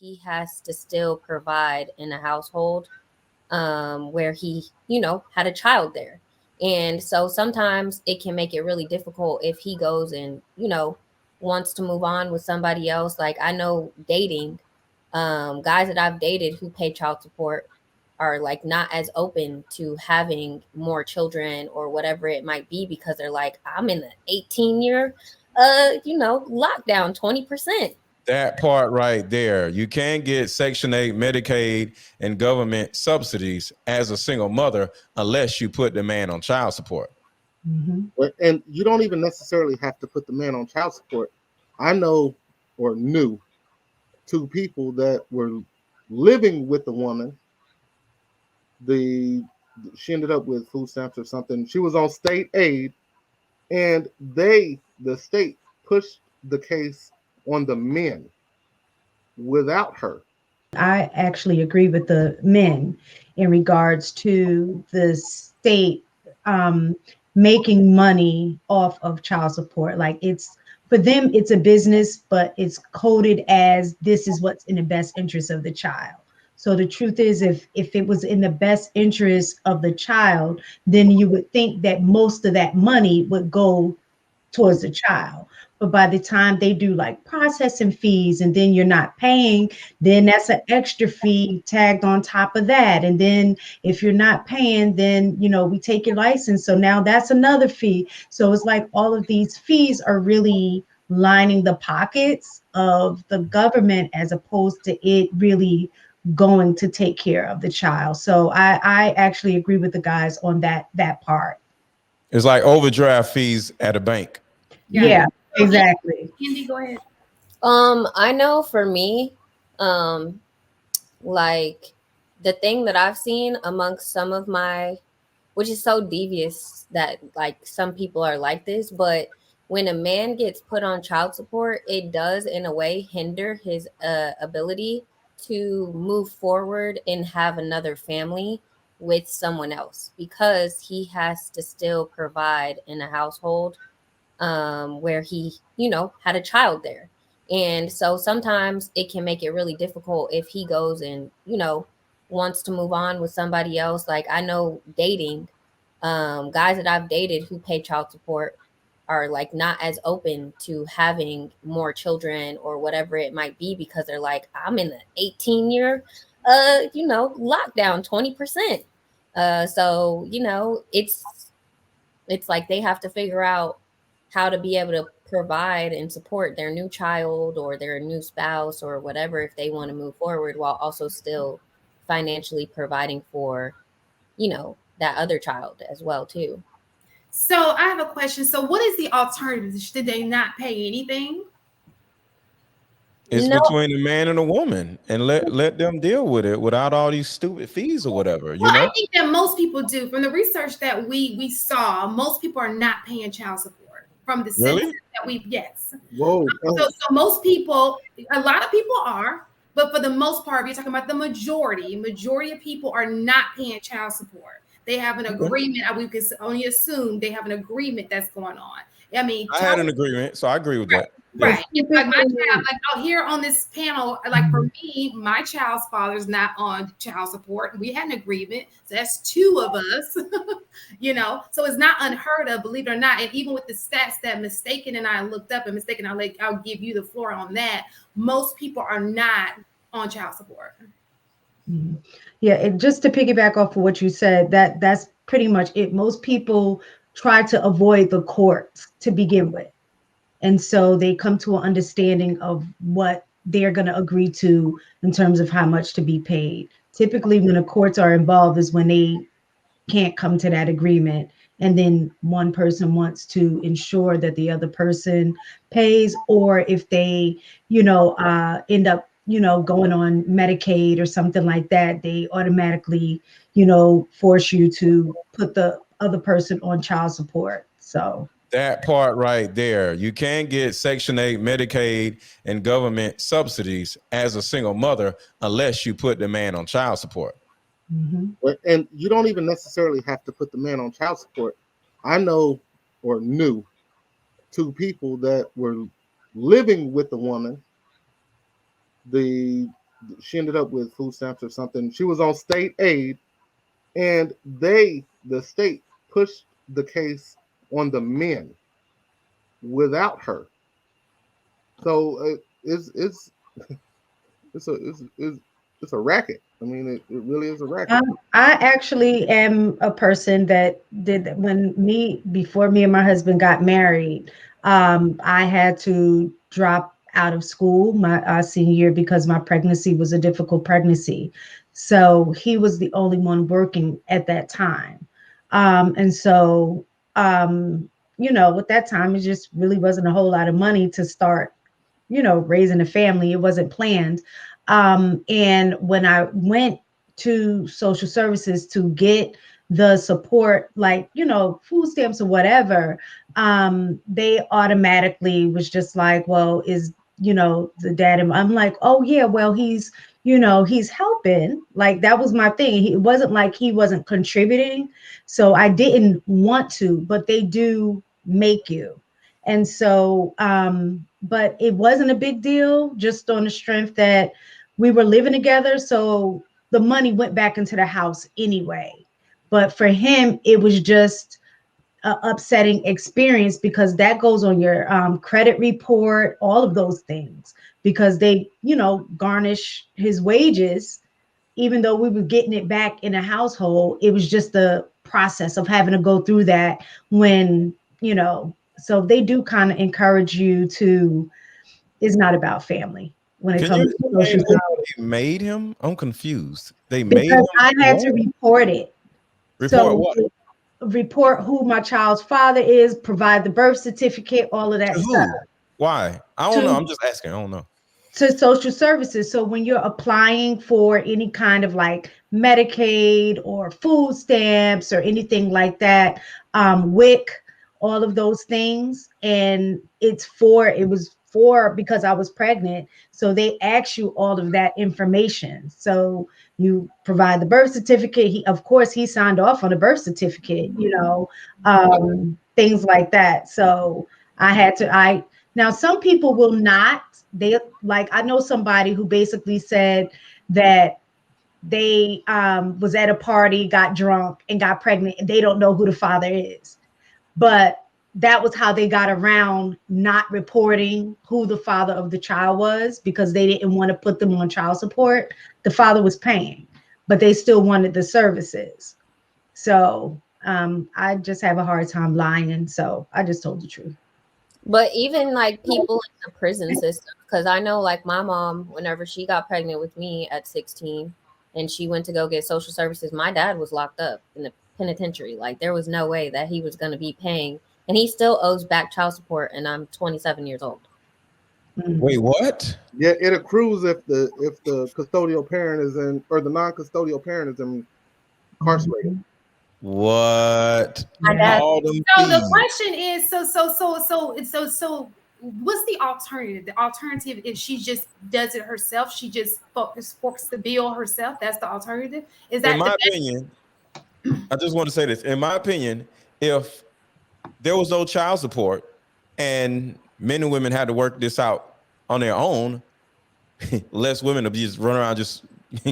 he has to still provide in a household where he, had a child there. And so sometimes it can make it really difficult if he goes and, wants to move on with somebody else. Like I know dating, guys that I've dated who pay child support are like not as open to having more children or whatever it might be because they're like, I'm in the 18-year lockdown 20%. That part right there. You can get Section 8 Medicaid and government subsidies as a single mother unless you put the man on child support. And you don't even necessarily have to put the man on child support. I know or knew two people that were living with the woman. She ended up with food stamps or something. She was on state aid, and the state, pushed the case on the men without her. I actually agree with the men in regards to the state making money off of child support. Like it's for them, it's a business, but it's coded as this is what's in the best interest of the child. So the truth is, if it was in the best interest of the child, then you would think that most of that money would go towards the child. But by the time they do like processing fees and then you're not paying, then that's an extra fee tagged on top of that. And then if you're not paying, then, we take your license. So now that's another fee. So it's like all of these fees are really lining the pockets of the government as opposed to it really going to take care of the child. So I actually agree with the guys on that part. It's like overdraft fees at a bank. Yeah, exactly. Candy, go ahead. I know for me, like the thing that I've seen amongst some of my, which is so devious that like some people are like this, but when a man gets put on child support, it does in a way hinder his ability to move forward and have another family with someone else because he has to still provide in a household where he, had a child there. And so sometimes it can make it really difficult if he goes and, wants to move on with somebody else. Like I know dating, guys that I've dated who pay child support are like not as open to having more children or whatever it might be because they're like, I'm in the 18-year lockdown 20%. So, it's like they have to figure out how to be able to provide and support their new child or their new spouse or whatever if they want to move forward while also still financially providing for, that other child as well too. So I have a question. So what is the alternative? Did they not pay anything? It's No, between a man and a woman, and let them deal with it without all these stupid fees or whatever. Well, I think that most people do. From the research that we saw, most people are not paying child support. From the Really? census that yes. Whoa. So most people, a lot of people are, but for the most part, if you're talking about the majority of people are not paying child support. They have an agreement. We can only assume they have an agreement that's going on. I mean, I had an agreement, so I agree with that. Right. Like my child, like out here on this panel, like for me, my child's father's not on child support. We had an agreement. So that's two of us, So it's not unheard of, believe it or not. And even with the stats that Mistaken and I looked up and Mistaken, I'll give you the floor on that. Most people are not on child support. Yeah, just to piggyback off of what you said, that's pretty much it. Most people try to avoid the courts to begin with. And so they come to an understanding of what they're going to agree to in terms of how much to be paid. Typically, when the courts are involved is when they can't come to that agreement. And then one person wants to ensure that the other person pays, or if they, end up, going on Medicaid or something like that, they automatically, force you to put the other person on child support. So That part right there. You can get Section 8 Medicaid and government subsidies as a single mother unless you put the man on child support. And you don't even necessarily have to put the man on child support. I know or knew two people that were living with the woman. she ended up with food stamps or something. She was on state aid, and the state, pushed the case on the men without her. So it's a racket. I mean, it really is a racket. I actually am a person that did before me and my husband got married. I had to drop out of school my senior year because my pregnancy was a difficult pregnancy. So he was the only one working at that time. And so, at that time, it just really wasn't a whole lot of money to start, raising a family. It wasn't planned. And when I went to social services to get the support, like, food stamps or whatever, they automatically was just like, well, is, the dad, and I'm like, oh yeah, well, he's helping. Like, that was my thing. It wasn't like he wasn't contributing. So I didn't want to, but they do make you. And so, but it wasn't a big deal, just on the strength that we were living together. So the money went back into the house anyway. But for him, it was just an upsetting experience because that goes on your credit report, all of those things, because they, garnish his wages. Even though we were getting it back in a household, it was just the process of having to go through that when, so they do kind of encourage you to, it's not about family when it Can comes you to explain social. how they made him? I'm confused. They made Because I had to him report it. report So what? report who my child's father is, provide the birth certificate, all of that To stuff who? Why? I don't know. I'm just asking. I don't know. to social services. So when you're applying for any kind of like Medicaid or food stamps or anything like that, WIC, all of those things, and it was for because I was pregnant. So they ask you all of that information. So you provide the birth certificate. Of course, he signed off on the birth certificate, things like that. So now some people will not. They like I know somebody who basically said that they was at a party, got drunk, and got pregnant, and they don't know who the father is. But that was how they got around not reporting who the father of the child was because they didn't want to put them on child support. The father was paying, but they still wanted the services. So I just have a hard time lying. So I just told the truth. But even like people in the prison system, because I know like my mom, whenever she got pregnant with me at 16 and she went to go get social services, my dad was locked up in the penitentiary. Like there was no way that he was going to be paying, and he still owes back child support, and I'm 27 years old. Wait, what? Yeah, it accrues if the custodial parent is in, or the non-custodial parent is incarcerated. What? My dad. All them So the fees. question is, so what's the alternative? The alternative is she just does it herself. She just forks the bill herself. That's the alternative. Is that In my opinion, I just want to say this. In my opinion, if there was no child support and men and women had to work this out on their own, less women would just run around just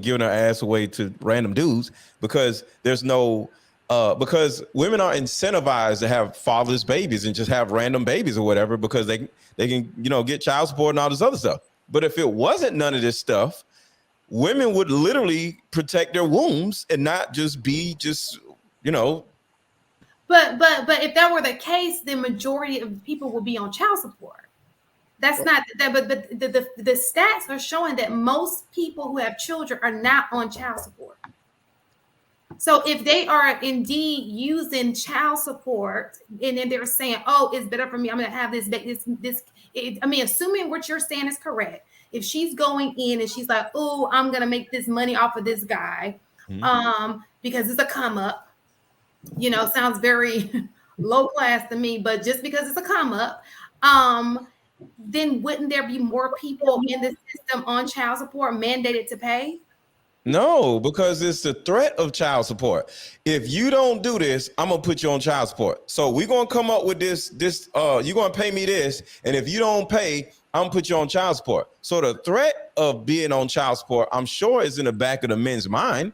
giving their ass away to random dudes because there's no because women are incentivized to have fatherless babies and just have random babies or whatever because they can get child support and all this other stuff. But if it wasn't none of this stuff, women would literally protect their wombs and not just be But if that were the case, the majority of people will be on child support. That's not that, but the stats are showing that most people who have children are not on child support. So if they are indeed using child support, and then they're saying, "Oh, it's better for me. I'm going to have this." Assuming what you're saying is correct. If she's going in and she's like, "Oh, I'm going to make this money off of this guy," because it's a come up, sounds very low class to me. But just because it's a come up, then wouldn't there be more people in the system on child support mandated to pay? No, because it's the threat of child support. If you don't do this, I'm gonna put you on child support. So we're gonna come up with this. You're gonna pay me this, and if you don't pay, I'm gonna put you on child support. So the threat of being on child support, I'm sure, is in the back of the men's mind.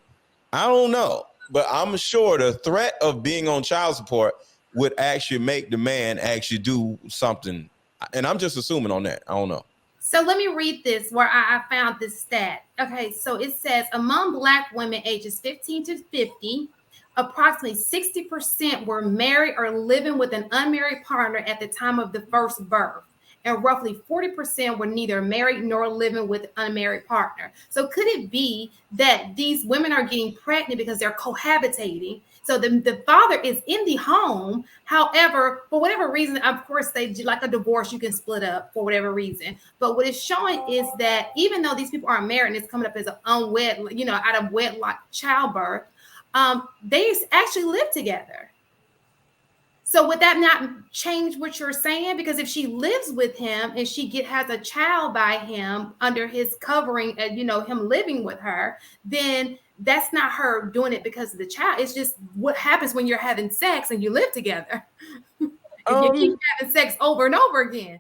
I don't know, but I'm sure the threat of being on child support would actually make the man actually do something. And I'm just assuming on that. I don't know. So let me read this where I found this stat. Okay, so it says among Black women ages 15 to 50, approximately 60% were married or living with an unmarried partner at the time of the first birth. And roughly 40% were neither married nor living with an unmarried partner. So could it be that these women are getting pregnant because they're cohabitating? So the father is in the home. However, for whatever reason, of course, they do, like a divorce, you can split up for whatever reason. But what it's showing is that even though these people aren't married and it's coming up as an unwed, out of wedlock childbirth, they actually live together. So would that not change what you're saying? Because if she lives with him and she has a child by him under his covering, and him living with her, then that's not her doing it because of the child. It's just what happens when you're having sex and you live together. And you keep having sex over and over again.